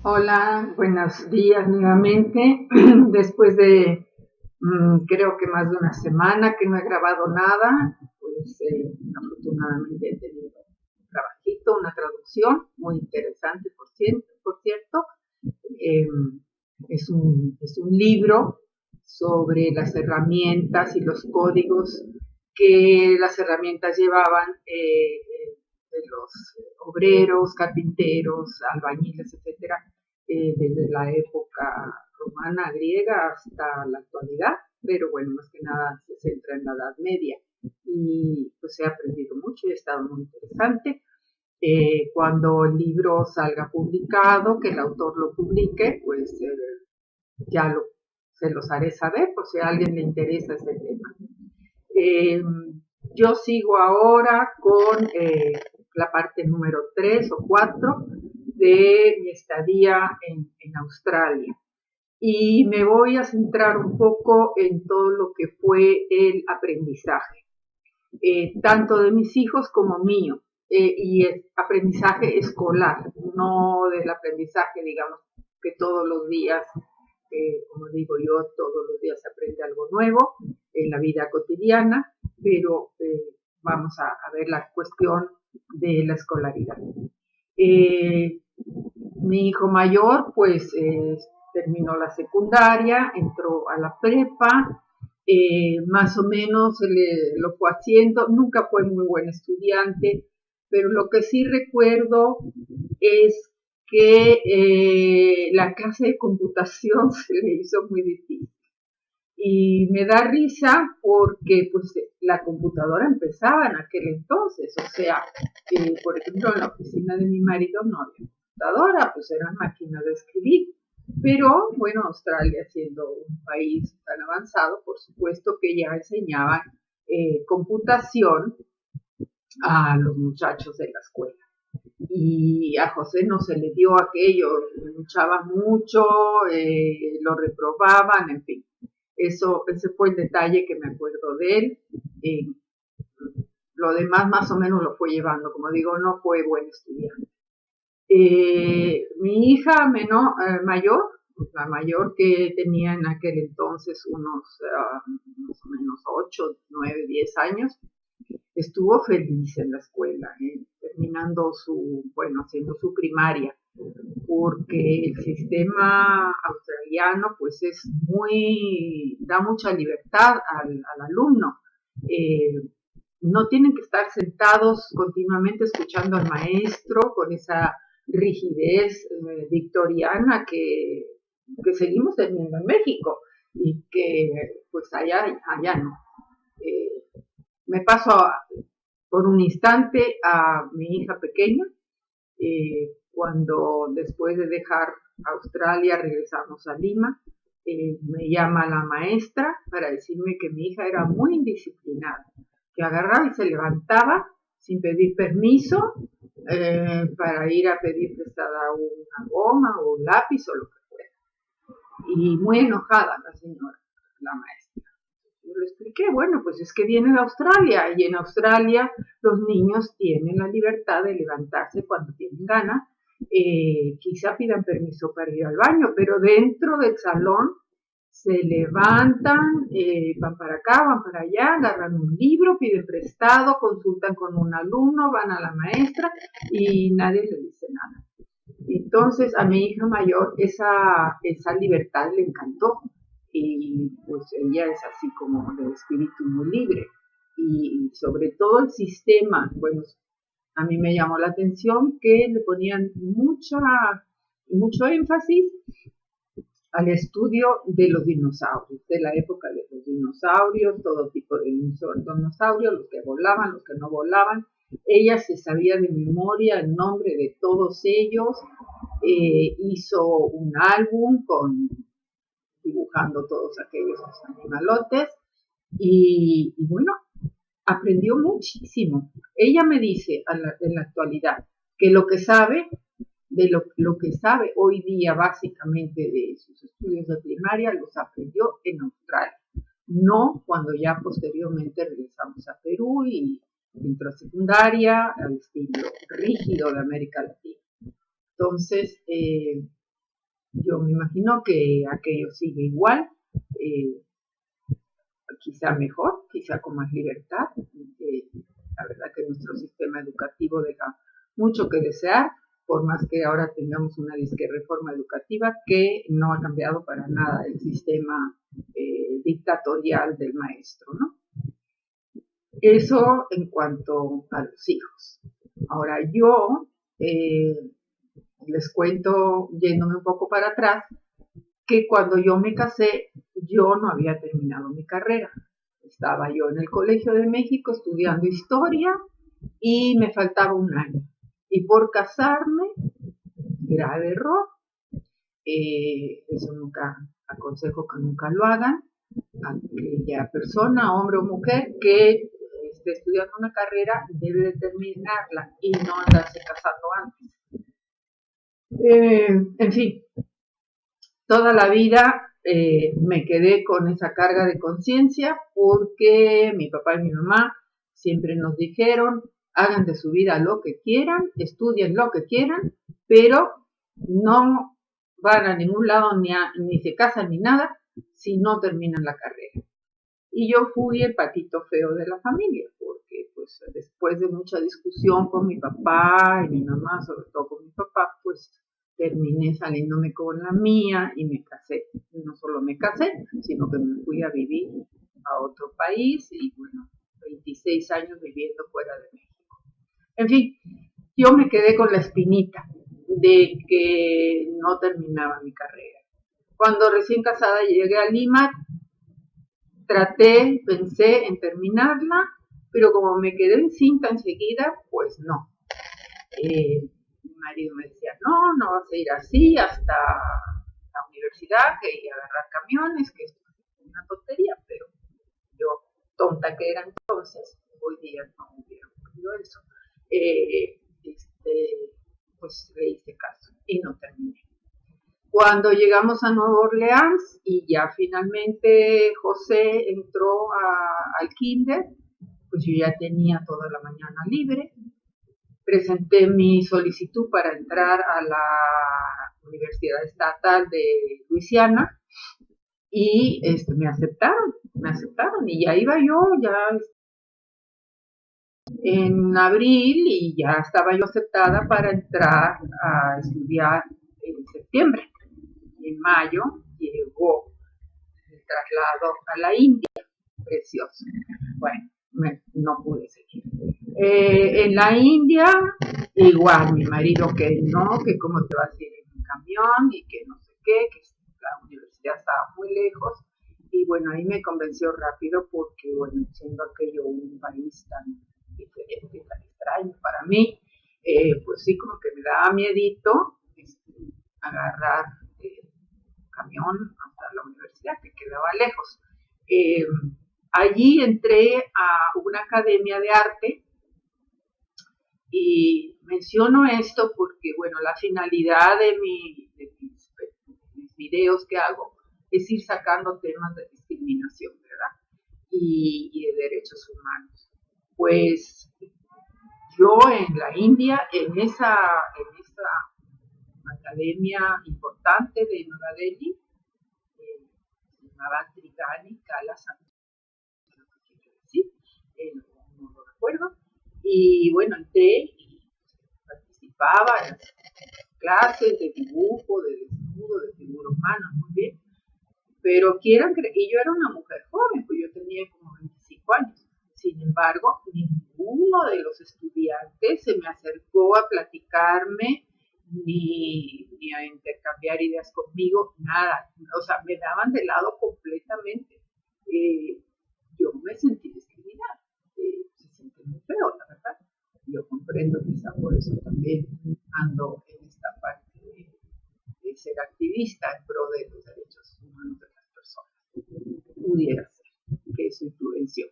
Hola, buenos días nuevamente. Después de creo que más de una semana que no he grabado nada, pues afortunadamente he tenido un trabajito, una traducción muy interesante, por cierto. Eh, es un libro sobre las herramientas y los códigos que las herramientas llevaban de los obreros, carpinteros, albañiles, etcétera, desde la época romana, griega hasta la actualidad, pero bueno, más que nada se centra en la Edad Media. Y pues he aprendido mucho y ha estado muy interesante. Cuando el libro salga publicado, que el autor lo publique, pues ya se los haré saber por si a alguien le interesa este tema. Eh, yo sigo ahora con la parte número 3 o 4 de mi estadía en Australia. Y me voy a centrar un poco en todo lo que fue el aprendizaje, tanto de mis hijos como mío, y el aprendizaje escolar, no del aprendizaje, digamos, que todos los días, como digo yo, todos los días se aprende algo nuevo en la vida cotidiana, pero vamos a ver la cuestión de la escolaridad. Eh, Mi hijo mayor, pues, terminó la secundaria, entró a la prepa, más o menos lo fue haciendo, nunca fue muy buen estudiante, pero lo que sí recuerdo es que la clase de computación se le hizo muy difícil. Y me da risa porque pues la computadora empezaba en aquel entonces, o sea, por ejemplo en la oficina de mi marido no había computadora, pues eran máquinas de escribir. Pero bueno, Australia siendo un país tan avanzado, por supuesto que ya enseñaban computación a los muchachos de la escuela. Y a José no se le dio aquello, luchaba mucho, lo reprobaban, en fin. Ese fue el detalle que me acuerdo de él. Eh, lo demás más o menos lo fue llevando, como digo, no fue buen estudiante. Mi hija mayor, la mayor que tenía en aquel entonces unos más o menos 8, 9, 10 años, estuvo feliz en la escuela, terminando haciendo su primaria, porque el sistema australiano pues da mucha libertad al alumno. Eh, no tienen que estar sentados continuamente escuchando al maestro con esa rigidez victoriana que seguimos teniendo en México y que pues allá no. Eh, Me paso por un instante a mi hija pequeña, cuando después de dejar Australia regresamos a Lima, me llama la maestra para decirme que mi hija era muy indisciplinada, que agarraba y se levantaba sin pedir permiso para ir a pedir prestada una goma o un lápiz o lo que fuera. Y muy enojada la señora, la maestra. Yo le expliqué, bueno, pues es que viene de Australia y en Australia los niños tienen la libertad de levantarse cuando tienen ganas, quizá pidan permiso para ir al baño, pero dentro del salón se levantan, van para acá, van para allá, agarran un libro, piden prestado, consultan con un alumno, van a la maestra y nadie les dice nada. Entonces a mi hija mayor esa libertad le encantó y pues ella es así como de espíritu muy libre y sobre todo el sistema, bueno, a mí me llamó la atención que le ponían mucho énfasis al estudio de los dinosaurios, de la época de los dinosaurios, todo tipo de dinosaurios, los que volaban, los que no volaban. Ella se sabía de memoria el nombre de todos ellos, hizo un álbum dibujando todos aquellos animalotes y bueno, aprendió muchísimo. Ella me dice en la actualidad que lo que sabe hoy día básicamente de sus estudios de primaria los aprendió en Australia, no cuando ya posteriormente regresamos a Perú y entró a secundaria al estilo rígido de América Latina. Entonces, Yo me imagino que aquello sigue igual, eh, quizá mejor, quizá con más libertad. La verdad que nuestro sistema educativo deja mucho que desear, por más que ahora tengamos una disque reforma educativa que no ha cambiado para nada el sistema dictatorial del maestro, ¿no? Eso en cuanto a los hijos. Ahora yo les cuento, yéndome un poco para atrás, que cuando yo me casé, yo no había terminado mi carrera. Estaba yo en el Colegio de México estudiando historia y me faltaba un año. Y por casarme, grave error, eso nunca, aconsejo que nunca lo hagan, aquella persona, hombre o mujer, que esté estudiando una carrera debe de terminarla y no andarse casando antes. En fin, toda la vida me quedé con esa carga de conciencia porque mi papá y mi mamá siempre nos dijeron, hagan de su vida lo que quieran, estudien lo que quieran, pero no van a ningún lado ni se casan ni nada si no terminan la carrera. Y yo fui el patito feo de la familia, porque pues después de mucha discusión con mi papá y mi mamá, sobre todo con mi papá, pues terminé saliéndome con la mía y me casé. No solo me casé, sino que me fui a vivir a otro país y bueno, 26 años viviendo fuera de México. En fin, yo me quedé con la espinita de que no terminaba mi carrera. Cuando recién casada llegué a Lima, pensé en terminarla, pero como me quedé encinta enseguida, pues no. Mi marido me decía, no vas a ir así hasta la universidad, que ir a agarrar camiones, que esto es una tontería, pero yo, tonta que era entonces, hoy día no hubiera ocurrido eso. Pues le hice caso y no terminé. Cuando llegamos a Nueva Orleans y ya finalmente José entró al kinder, pues yo ya tenía toda la mañana libre. Presenté mi solicitud para entrar a la Universidad Estatal de Luisiana y me aceptaron y ya iba yo ya en abril y ya estaba yo aceptada para entrar a estudiar en septiembre. En mayo llegó el traslado a la India, precioso. Bueno, no pude seguir. En la India, igual, mi marido que no, que cómo te vas a ir en un camión y que no sé qué, que la universidad estaba muy lejos. Y bueno, ahí me convenció rápido porque, bueno, siendo aquello un país tan diferente, tan extraño para mí, pues sí, como que me daba miedito agarrar camión hasta la universidad, que quedaba lejos. Allí entré a una academia de arte y menciono esto porque, bueno, la finalidad de mis videos que hago es ir sacando temas de discriminación, ¿verdad? Y de derechos humanos. Pues yo en la India, en esa academia importante de Nueva Delhi, se llamaba Trigani Kala ¿sí? No lo recuerdo. Y bueno, entré y participaba en las clases de dibujo, de desnudo, de figura humana, muy bien. Pero quieran creer, y yo era una mujer joven, pues yo tenía como 25 años. Sin embargo, ninguno de los estudiantes se me acercó a platicarme ni a intercambiar ideas conmigo, nada. O sea, me daban de lado completamente. Yo me sentí discriminada. Se siente muy feo, la verdad. Yo comprendo quizá por eso también ando en esta parte de ser activista en pro de los derechos humanos de las personas. Pudiera ser que eso influenció.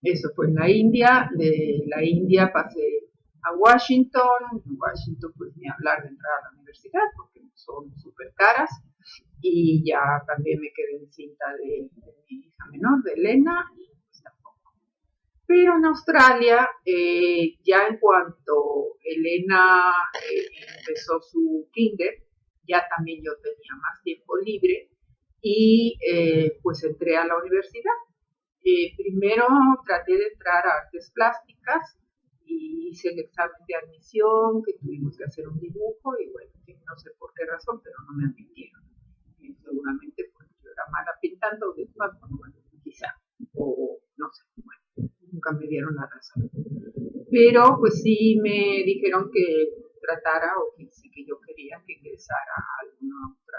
Eso fue en la India. De la India pasé a Washington. En Washington, pues ni hablar de entrar a la universidad porque son súper caras. Y ya también me quedé encinta de mi hija menor, de Elena, y pues tampoco. Pero en Australia, ya en cuanto Elena empezó su kinder, ya también yo tenía más tiempo libre y pues entré a la universidad. Primero traté de entrar a artes plásticas y hice el examen de admisión, que tuvimos que hacer un dibujo y bueno, no sé por qué razón, pero no me admitieron. Seguramente porque yo era mala pintando, bueno, quizá, o no sé, bueno, nunca me dieron la razón. Pero pues sí me dijeron que tratara o que sí que yo quería que ingresara a alguna otra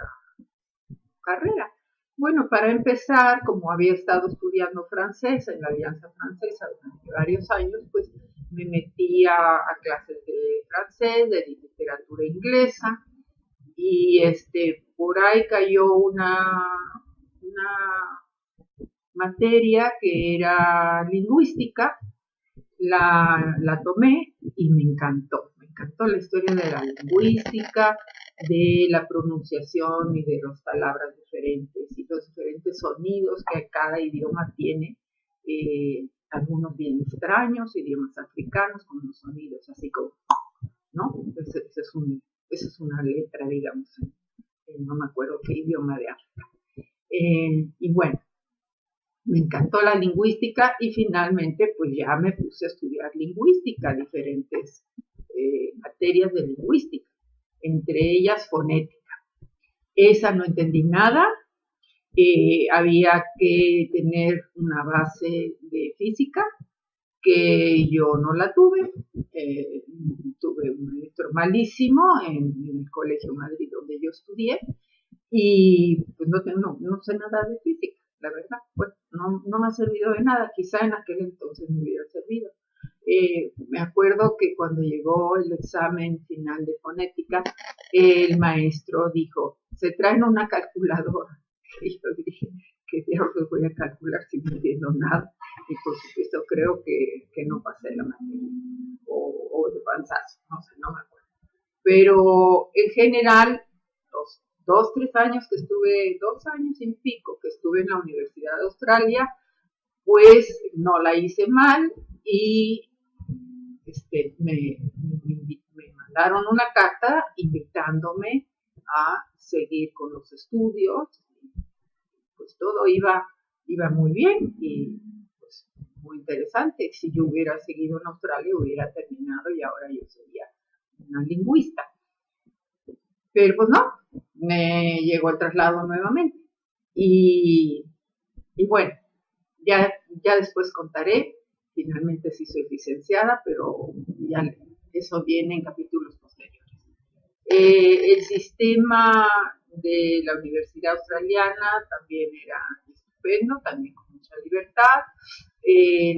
carrera. Bueno, para empezar, como había estado estudiando francés en la Alianza Francesa durante varios años, pues me metí a clases de francés, de literatura inglesa, y por ahí cayó una materia que era lingüística, la tomé y me encantó la historia de la lingüística, de la pronunciación y de las palabras diferentes y los diferentes sonidos que cada idioma tiene, algunos bien extraños, idiomas africanos con unos sonidos así como, ¿no? Esa es una letra, digamos, no me acuerdo qué idioma de África. Y bueno, me encantó la lingüística y finalmente pues ya me puse a estudiar lingüística, diferentes materias de lingüística, entre ellas fonética. Esa no entendí nada, había que tener una base de física que yo no la tuve. Tuve un maestro malísimo en el Colegio Madrid donde yo estudié y pues no sé nada de física, la verdad, pues no me ha servido de nada, quizá en aquel entonces me hubiera servido. Me acuerdo que cuando llegó el examen final de fonética, el maestro dijo, se traen una calculadora. Y yo dije, ¿qué diablos voy a calcular si no entiendo nada? Y por supuesto creo que no pasé la materia, o de panzazo, no sé, no me acuerdo. Pero en general, los 2 años que estuve, 2 años y pico que estuve en la Universidad de Australia, pues no la hice mal y me mandaron una carta invitándome a seguir con los estudios. Pues todo iba muy bien y pues muy interesante. Si yo hubiera seguido en Australia hubiera terminado y ahora yo sería una lingüista. Pero pues no, me llegó el traslado nuevamente. Y bueno, ya después contaré, finalmente sí soy licenciada, pero ya eso viene en capítulos posteriores. El sistema de la Universidad Australiana también era estupendo, también con mucha libertad,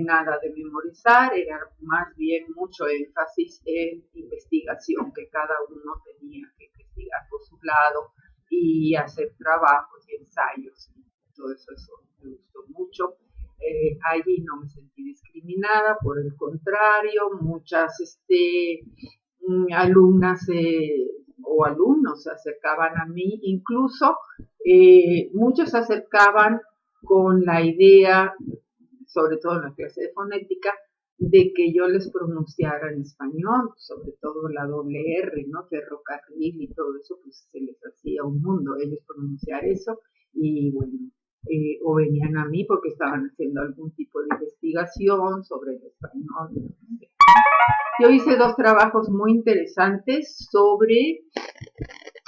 nada de memorizar, era más bien mucho énfasis en investigación, que cada uno tenía que investigar por su lado y hacer trabajos y ensayos. Todo eso me gustó mucho. Allí no me sentí discriminada, por el contrario, muchas alumnas o alumnos se acercaban a mí, incluso muchos se acercaban con la idea, sobre todo en la clase de fonética, de que yo les pronunciara en español, sobre todo la doble R, ¿no? Ferrocarril y todo eso, pues se les hacía un mundo ellos pronunciar eso, y bueno, o venían a mí porque estaban haciendo algún tipo de investigación sobre el español. Yo hice 2 trabajos muy interesantes sobre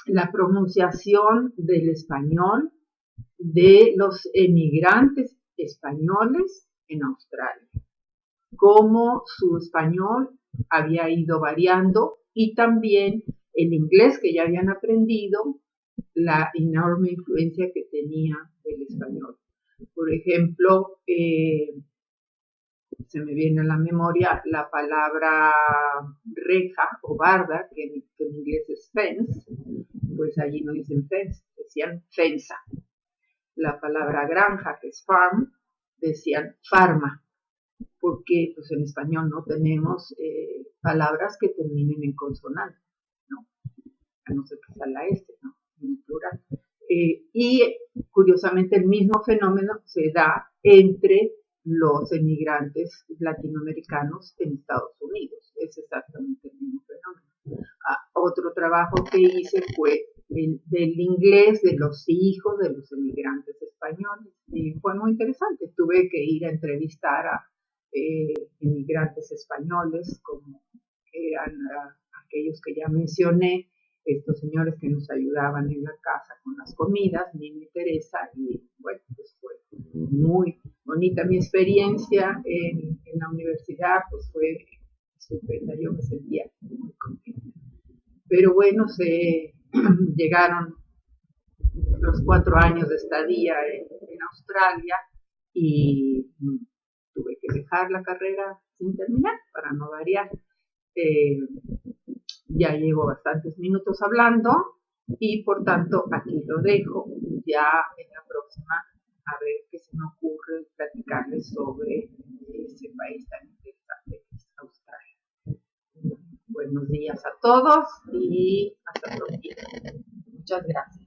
la pronunciación del español de los emigrantes españoles en Australia, cómo su español había ido variando y también el inglés que ya habían aprendido, la enorme influencia que tenía el español. Por ejemplo, se me viene a la memoria la palabra reja o barda, que en inglés es fence, pues allí no dicen fence, decían fensa. La palabra granja, que es farm, decían farma, porque pues en español no tenemos palabras que terminen en consonante, ¿no? A no ser que sea la S, ¿no? En el plural. Y curiosamente el mismo fenómeno se da entre los emigrantes latinoamericanos en Estados Unidos. Es exactamente el mismo fenómeno. otro trabajo que hice fue del inglés de los hijos de los emigrantes españoles. Y fue muy interesante. Tuve que ir a entrevistar a inmigrantes españoles, como eran aquellos que ya mencioné, estos señores que nos ayudaban en la casa con las comidas, Nina y Teresa, y bueno, pues fue muy bonita mi experiencia en la universidad, pues fue estupenda, yo me sentía muy contenta. Pero bueno, llegaron los 4 años de estadía en Australia y tuve que dejar la carrera sin terminar para no variar. Ya llevo bastantes minutos hablando y por tanto aquí lo dejo. Ya en la próxima a ver qué se me ocurre platicarles sobre ese país tan interesante que es Australia. Buenos días a todos y hasta pronto. Muchas gracias.